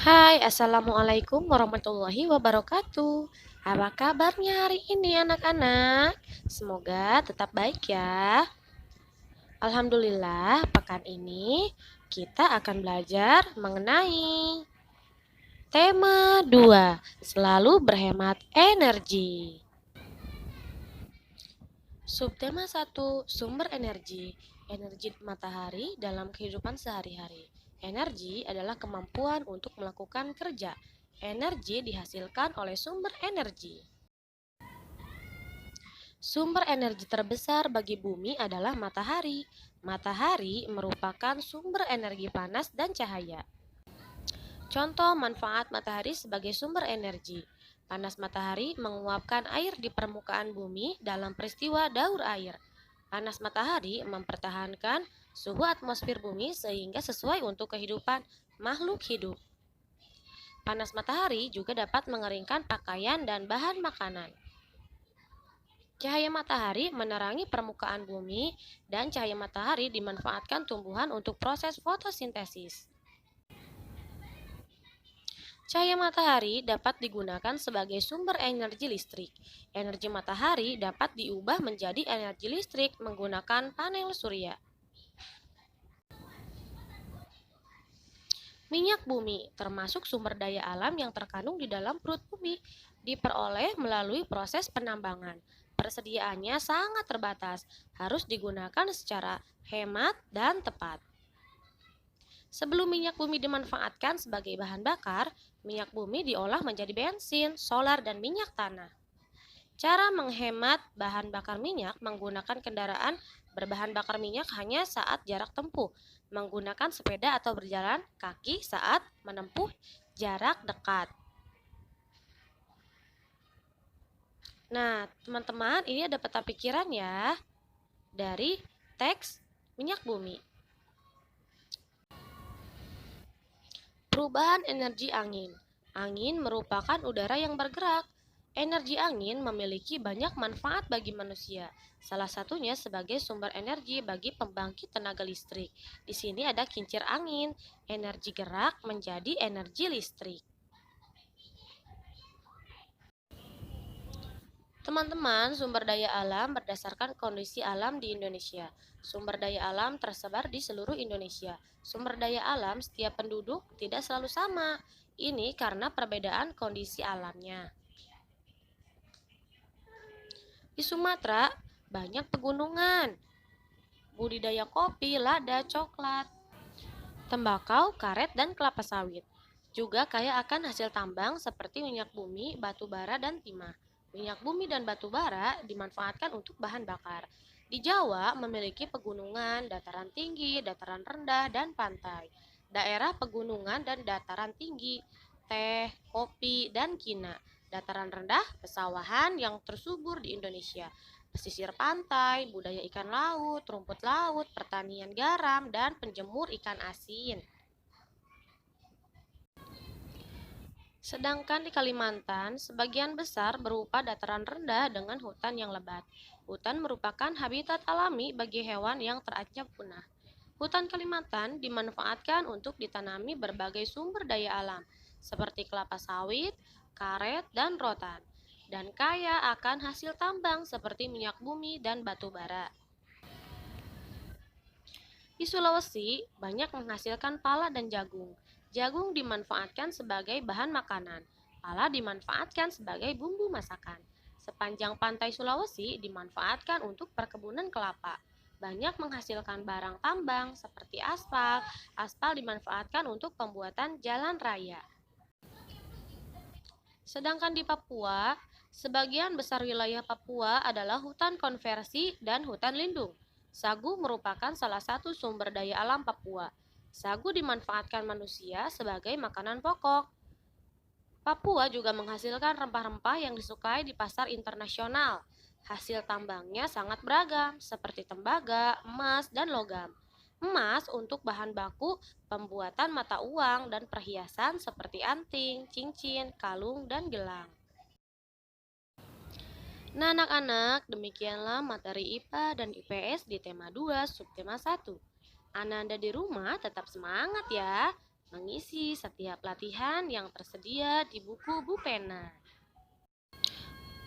Hai, Assalamualaikum warahmatullahi wabarakatuh. Apa kabarnya hari ini anak-anak? Semoga tetap baik ya. Alhamdulillah, pekan ini kita akan belajar mengenai tema 2, selalu berhemat energi. Subtema 1, sumber energi. Energi matahari dalam kehidupan sehari-hari. Energi adalah kemampuan untuk melakukan kerja. Energi dihasilkan oleh sumber energi. Sumber energi terbesar bagi bumi adalah matahari. Matahari merupakan sumber energi panas dan cahaya. Contoh manfaat matahari sebagai sumber energi. Panas matahari menguapkan air di permukaan bumi dalam peristiwa daur air. Panas matahari mempertahankan suhu atmosfer bumi sehingga sesuai untuk kehidupan makhluk hidup. Panas matahari juga dapat mengeringkan pakaian dan bahan makanan. Cahaya matahari menerangi permukaan bumi dan cahaya matahari dimanfaatkan tumbuhan untuk proses fotosintesis. Cahaya matahari dapat digunakan sebagai sumber energi listrik. Energi matahari dapat diubah menjadi energi listrik menggunakan panel surya. Minyak bumi termasuk sumber daya alam yang terkandung di dalam perut bumi, diperoleh melalui proses penambangan. Persediaannya sangat terbatas, harus digunakan secara hemat dan tepat. Sebelum minyak bumi dimanfaatkan sebagai bahan bakar, minyak bumi diolah menjadi bensin, solar, dan minyak tanah. Cara menghemat bahan bakar minyak menggunakan kendaraan berbahan bakar minyak hanya saat jarak tempuh, menggunakan sepeda atau berjalan kaki saat menempuh jarak dekat. Nah, teman-teman, ini ada peta pikiran ya dari teks minyak bumi. Perubahan energi angin. Angin merupakan udara yang bergerak. Energi angin memiliki banyak manfaat bagi manusia. Salah satunya sebagai sumber energi bagi pembangkit tenaga listrik. Di sini ada kincir angin. Energi gerak menjadi energi listrik. Teman-teman, sumber daya alam berdasarkan kondisi alam di Indonesia. Sumber daya alam tersebar di seluruh Indonesia. Sumber daya alam setiap penduduk tidak selalu sama. Ini karena perbedaan kondisi alamnya. Di Sumatera, banyak pegunungan, budidaya kopi, lada, coklat, tembakau, karet, dan kelapa sawit. Juga kaya akan hasil tambang seperti minyak bumi, batu bara, dan timah. Minyak bumi dan batu bara dimanfaatkan untuk bahan bakar. Di Jawa memiliki pegunungan, dataran tinggi, dataran rendah, dan pantai. Daerah pegunungan dan dataran tinggi, teh, kopi, dan kina. Dataran rendah, pesawahan yang tersubur di Indonesia. Pesisir pantai, budaya ikan laut, rumput laut, pertanian garam, dan penjemur ikan asin. Sedangkan di Kalimantan, sebagian besar berupa dataran rendah dengan hutan yang lebat. Hutan merupakan habitat alami bagi hewan yang terancam punah. Hutan Kalimantan dimanfaatkan untuk ditanami berbagai sumber daya alam, seperti kelapa sawit, karet, dan rotan, dan kaya akan hasil tambang seperti minyak bumi dan batu bara. Di Sulawesi, banyak menghasilkan pala dan jagung. Jagung dimanfaatkan sebagai bahan makanan. Pala dimanfaatkan sebagai bumbu masakan. Sepanjang pantai Sulawesi dimanfaatkan untuk perkebunan kelapa. Banyak menghasilkan barang tambang seperti aspal. Aspal dimanfaatkan untuk pembuatan jalan raya. Sedangkan di Papua, sebagian besar wilayah Papua adalah hutan konversi dan hutan lindung. Sagu merupakan salah satu sumber daya alam Papua. Sagu dimanfaatkan manusia sebagai makanan pokok. Papua juga menghasilkan rempah-rempah yang disukai di pasar internasional. Hasil tambangnya sangat beragam, seperti tembaga, emas, dan logam. Emas untuk bahan baku pembuatan mata uang dan perhiasan seperti anting, cincin, kalung, dan gelang. Nah, anak-anak, demikianlah materi IPA dan IPS di tema 2, subtema 1. Ananda di rumah tetap semangat ya. mengisi setiap latihan yang tersedia di buku Bu Pena.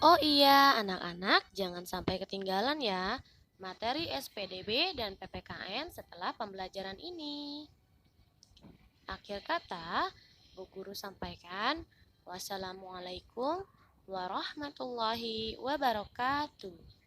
Oh iya, anak-anak jangan sampai ketinggalan ya materi SPDB dan PPKN setelah pembelajaran ini. Akhir kata, Bu Guru sampaikan, wassalamualaikum warahmatullahi wabarakatuh.